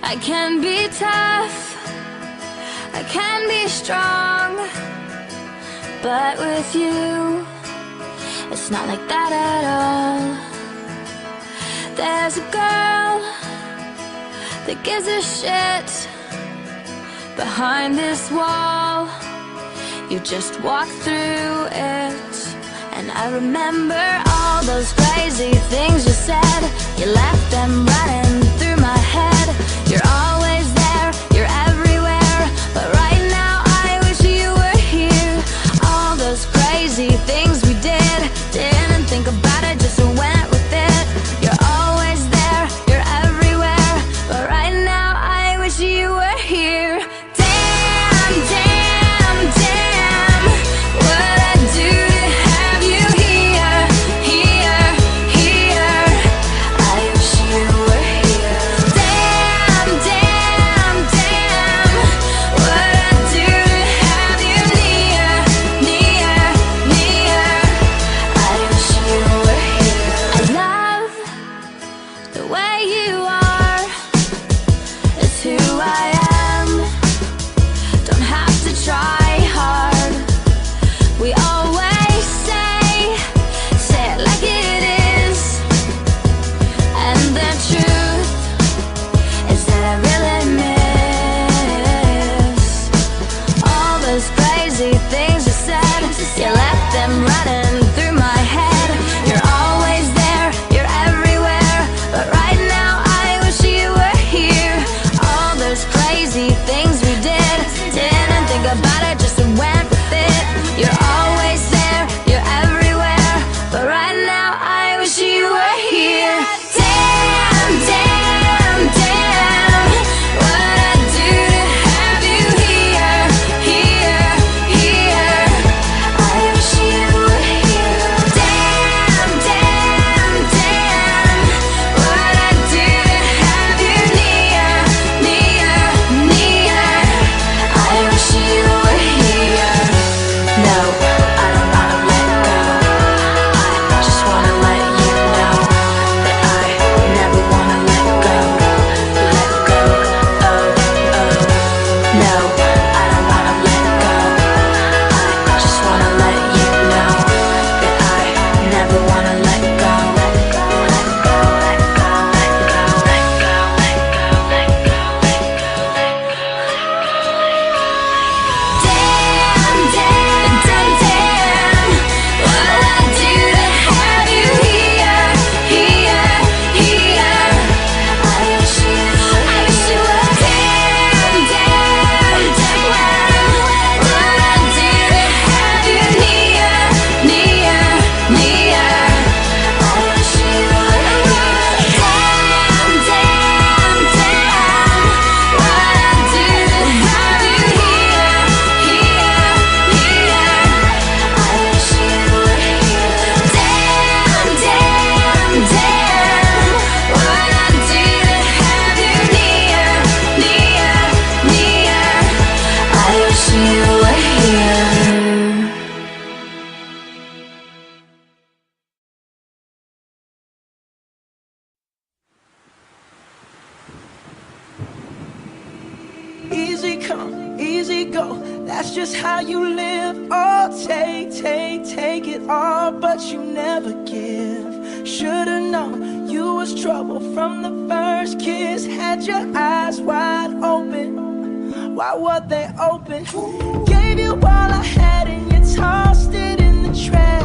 I can be tough, I can be strong, but with you, it's not like that at all. There's a girl that gives a shit behind this wall. You just walk through it, and I remember all those crazy things you said. You left them running through my head. You're always there, you're everywhere, but right now I wish you were here. All those crazy things we did, didn't think about it, just went with it. You're always there, you're everywhere, but right now I wish you were here. Damn, damn, damn, what I do to have you here, here, here. I wish you were here. Damn, damn, damn, what I do to have you near, near, near. I wish you were here. I love the way you are. It's who I am. Don't have to try hard. We always say it like it is. And the truth is that I really miss all those crazy things you said. You left them running through my head. You're always there, you're everywhere, but right now I wish you were here. All those crazy things we did, didn't think about it, just went with it. You're always there, you're everywhere, but right now I wish you were here. Damn, damn, damn, what I do to have you here, here, here. I wish you were here. Damn, damn, damn, what I do to have you near, near, near. I wish you were here. No, I don't wanna let go. I just wanna let you know that I never wanna let go. Let go, oh, oh. No, I don't wanna let go. I just wanna let you know that I never wanna let go. Let go, let go, let go, let go, let go, let go, let go, let go. Damn, damn, damn, damn, what I do to have you here, here, here. I wish you were. Damn, damn, damn, what I do to have you near, near, near. I wish you were here. Damn, damn, damn, what I do to have you here, here, here. I wish you were here. Damn, damn, damn, what I do to have you near, near, near. I wish you were here. Easy come, easy go, that's just how you live. Oh, take it all, but you never give. Should've known you was trouble from the first kiss. Had your eyes wide open, why were they open? Gave you all I had and you tossed it in the trash.